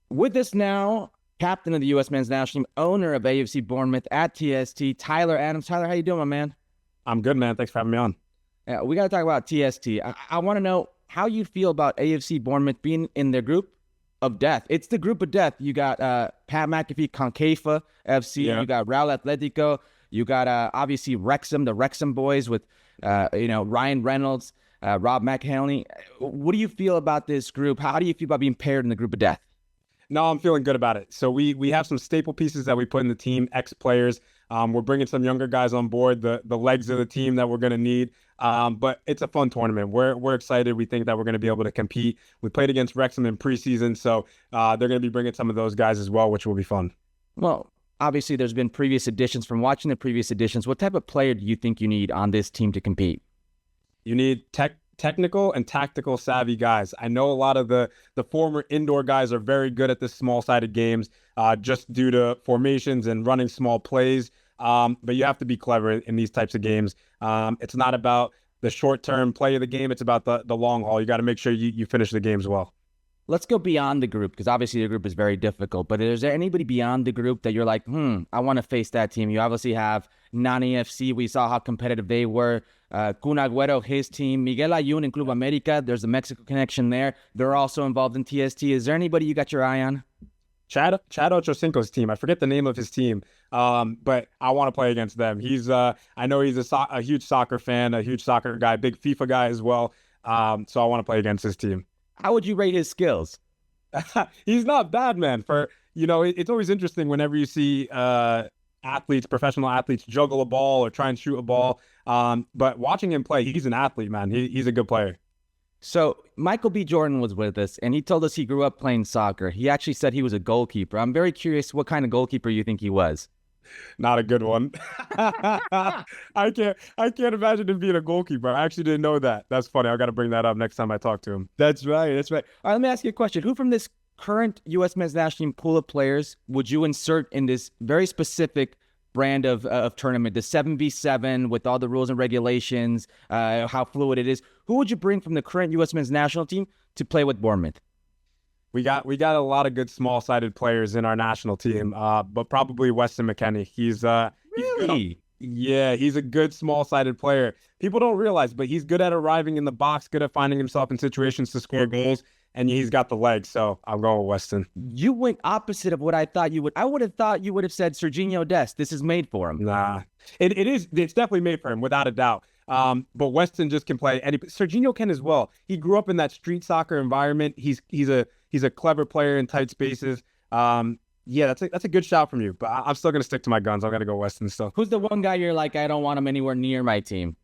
With us now, captain of the U.S. men's national team, owner of AFC Bournemouth at TST, Tyler Adams. Tyler, how you doing, my man? I'm good, man. Thanks for having me on. We got to talk about TST. I want to know how you feel about AFC Bournemouth being in their group of death. It's the group of death. You got Pat McAfee, Concafa FC. Yeah. You got Real Atletico. You got obviously Wrexham, the Wrexham boys with Ryan Reynolds, Rob McElhenney. What do you feel about this group? How do you feel about being paired in the group of death? No, I'm feeling good about it. So we have some staple pieces that we put in the team, ex-players. We're bringing some younger guys on board, the legs of the team that we're going to need. But it's a fun tournament. We're excited. We think that we're going to be able to compete. We played against Wrexham in preseason, so they're going to be bringing some of those guys as well, which will be fun. Well, obviously there's been previous editions. From watching the previous editions, what type of player do you think you need on this team to compete? You need technical and tactical savvy guys. I know a lot of the former indoor guys are very good at this small-sided games, just due to formations and running small plays. But you have to be clever in these types of games. It's not about the short-term play of the game. It's about the long haul. You got to make sure you finish the games well. Let's go beyond the group, because obviously the group is very difficult. But is there anybody beyond the group that you're like, I want to face that team? You obviously have Nani FC. We saw how competitive they were. Kun Agüero, his team. Miguel Ayun in Club America. There's a Mexico connection there. They're also involved in TST. Is there anybody you got your eye on? Chad Ochocinco's team. I forget the name of his team, but I want to play against them. I know he's a huge soccer fan, a huge soccer guy, big FIFA guy as well. So I want to play against his team. How would you rate his skills? He's not bad, man. It's always interesting whenever you see professional athletes juggle a ball or try and shoot a ball. But watching him play, he's an athlete, man. He's a good player. So Michael B. Jordan was with us, and he told us he grew up playing soccer. He actually said he was a goalkeeper. I'm very curious what kind of goalkeeper you think he was. Not a good one. I can't imagine him being a goalkeeper. I actually didn't know that. That's funny. I got to bring that up next time I talk to him. That's right. All right, let me ask you a question. Who from this current U.S. men's national team pool of players would you insert in this very specific brand of tournament, the 7v7 with all the rules and regulations, how fluid it is? Who would you bring from the current U.S. men's national team to play with Bournemouth? We got a lot of good small-sided players in our national team, but probably Weston McKennie. He's really? He's a good small-sided player. People don't realize, but he's good at arriving in the box, good at finding himself in situations to score goals, and he's got the legs. So I'm going with Weston. You went opposite of what I thought you would. I would have thought you would have said Serginho Dest. This is made for him. Nah, it is. It's definitely made for him, without a doubt. But Weston just can play. Serginho can as well. He grew up in that street soccer environment. He's a clever player in tight spaces. Yeah, that's a good shout from you. But I'm still gonna stick to my guns. I'm gonna go Weston still. Who's the one guy you're like, I don't want him anywhere near my team?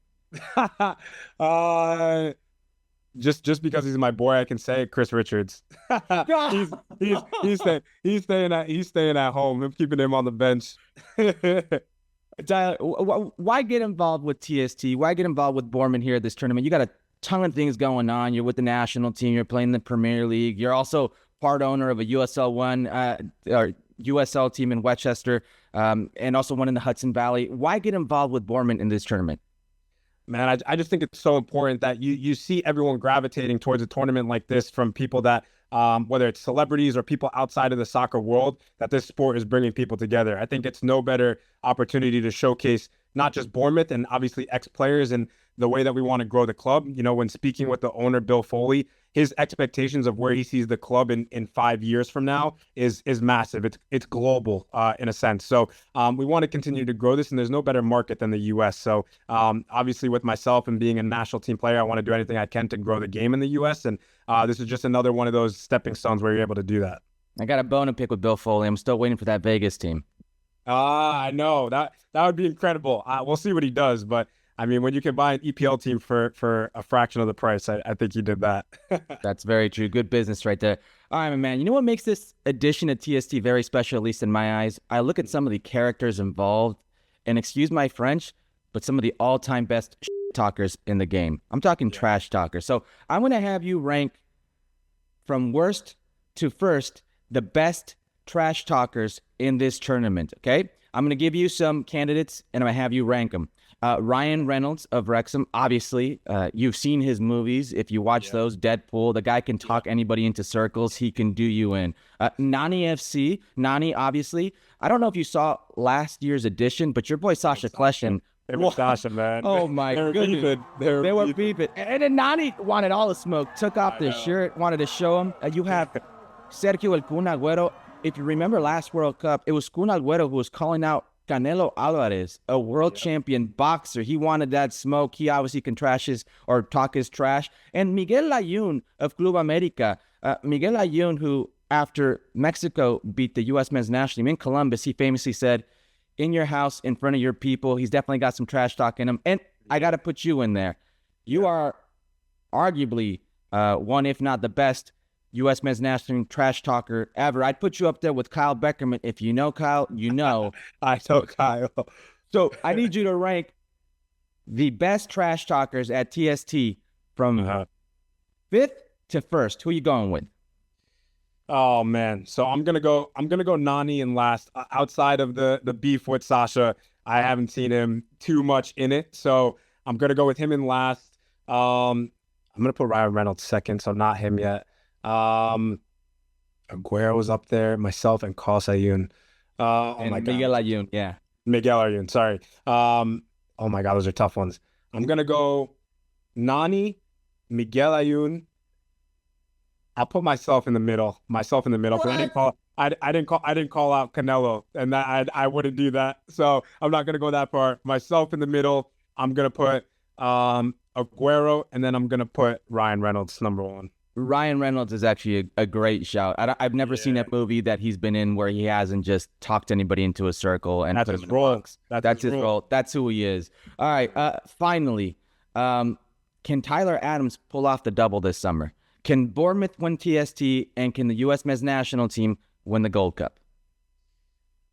Just because he's my boy, I can say Chris Richards. he's staying at home. I'm keeping him on the bench. Tyler, why get involved with TST? Why get involved with Bournemouth here at this tournament? You got a ton of things going on. You're with the national team. You're playing the Premier League. You're also part owner of a USL team in Westchester, and also one in the Hudson Valley. Why get involved with Bournemouth in this tournament? Man, I just think it's so important that you see everyone gravitating towards a tournament like this, from people that, whether it's celebrities or people outside of the soccer world, that this sport is bringing people together. I think it's no better opportunity to showcase not just Bournemouth and obviously ex-players and the way that we want to grow the club. You know, when speaking with the owner, Bill Foley, his expectations of where he sees the club in 5 years from now is massive. It's global in a sense. So we want to continue to grow this, and there's no better market than the U.S. So obviously with myself and being a national team player, I want to do anything I can to grow the game in the U.S. And this is just another one of those stepping stones where you're able to do that. I got a bone to pick with Bill Foley. I'm still waiting for that Vegas team. I know. That would be incredible. We'll see what he does, but I mean, when you can buy an EPL team for a fraction of the price, I think he did that. That's very true. Good business right there. All right, my man. You know what makes this edition of TST very special, at least in my eyes? I look at some of the characters involved, and excuse my French, but some of the all-time best talkers in the game. I'm talking trash talkers. So I'm going to have you rank from worst to first the best trash talkers in this tournament, okay? I'm going to give you some candidates, and I'm going to have you rank them. Ryan Reynolds of Wrexham, obviously, you've seen his movies. If you watch those, Deadpool, the guy can talk anybody into circles. He can do you in. Nani FC, Nani, obviously. I don't know if you saw last year's edition, but your boy Sasha Kleshin. It was Sasha, man. Oh, my goodness. They were beeping. And then Nani wanted all the smoke, took off the shirt, wanted to show him. You have Sergio El Kun Agüero. If you remember last World Cup, it was Kun Agüero who was calling out Canelo Alvarez, a world champion boxer. He wanted that smoke. He obviously can talk his trash. And Miguel Layún of Club America. Miguel Layún, who after Mexico beat the U.S. men's national team in Columbus, he famously said, in your house, in front of your people, he's definitely got some trash talk in him. And I got to put you in there. You are arguably one, if not the best, U.S. men's national team trash talker ever. I'd put you up there with Kyle Beckerman. If you know Kyle, you know. I know Kyle. So I need you to rank the best trash talkers at TST from fifth to first. Who are you going with? Oh man, so I'm gonna go Nani in last. Outside of the beef with Sasha, I haven't seen him too much in it, so I'm gonna go with him in last. I'm gonna put Ryan Reynolds second, so not him yet. Aguero's up there, myself, and Carl Sayun. And Miguel Layún, yeah. Miguel Layún, sorry. Oh my God, those are tough ones. I'm gonna go Nani, Miguel Layún. I'll put myself in the middle. Because I didn't call out Canelo, and that I wouldn't do that. So I'm not gonna go that far. Myself in the middle. I'm gonna put Aguero, and then I'm gonna put Ryan Reynolds number one. Ryan Reynolds is actually a great shout. I've never seen a movie that he's been in where he hasn't just talked anybody into a circle and That's put him his in a role. box. That's his role. That's who he is. All right. Finally, can Tyler Adams pull off the double this summer? Can Bournemouth win TST, and can the U.S. men's national team win the Gold Cup?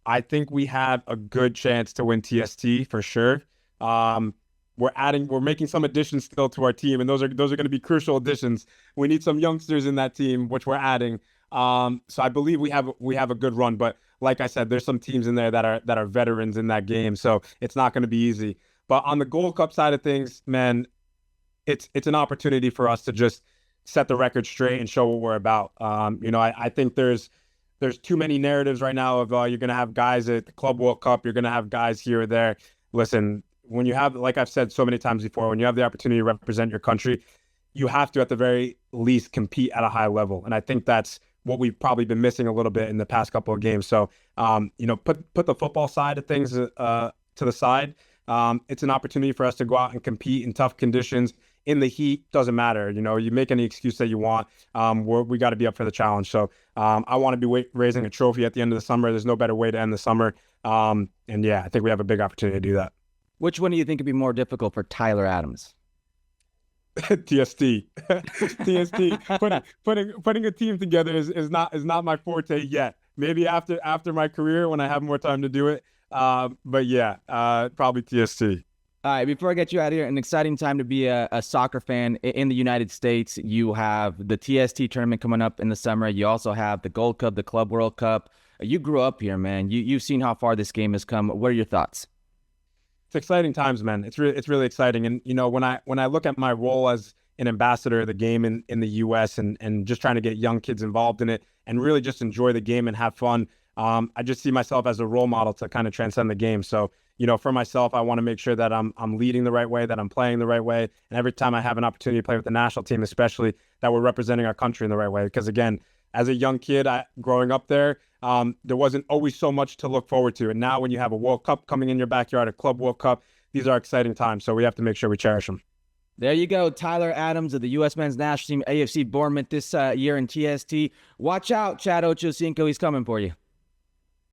I think we have a good chance to win TST for sure. We're making some additions still to our team, and those are going to be crucial additions. We need some youngsters in that team, which we're adding. So I believe we have a good run, but like I said, there's some teams in there that are veterans in that game, so it's not going to be easy. But on the Gold Cup side of things, man, it's an opportunity for us to just set the record straight and show what we're about. I think there's too many narratives right now of you're going to have guys at the Club World Cup, you're going to have guys here or there. Listen, when you have, like I've said so many times before, when you have the opportunity to represent your country, you have to, at the very least, compete at a high level. And I think that's what we've probably been missing a little bit in the past couple of games. So, put the football side of things to the side. It's an opportunity for us to go out and compete in tough conditions. In the heat, doesn't matter. You make any excuse that you want. We got to be up for the challenge. So I want to be raising a trophy at the end of the summer. There's no better way to end the summer. I think we have a big opportunity to do that. Which one do you think would be more difficult for Tyler Adams? TST. TST. Putting a team together is not my forte yet. Maybe after my career when I have more time to do it. Probably TST. All right, before I get you out of here, an exciting time to be a soccer fan in the United States. You have the TST tournament coming up in the summer. You also have the Gold Cup, the Club World Cup. You grew up here, man. You've seen how far this game has come. What are your thoughts? It's exciting times, man. It's really exciting. And when I look at my role as an ambassador of the game in the U.S. and just trying to get young kids involved in it and really just enjoy the game and have fun, I just see myself as a role model to kind of transcend the game. So, for myself, I want to make sure that I'm leading the right way, that I'm playing the right way. And every time I have an opportunity to play with the national team, especially, that we're representing our country in the right way. Because again, as a young kid growing up there wasn't always so much to look forward to. And now when you have a World Cup coming in your backyard, a Club World Cup, these are exciting times. So we have to make sure we cherish them. There you go. Tyler Adams of the U.S. men's national team, AFC Bournemouth this year in TST. Watch out, Chad Ochocinco. He's coming for you.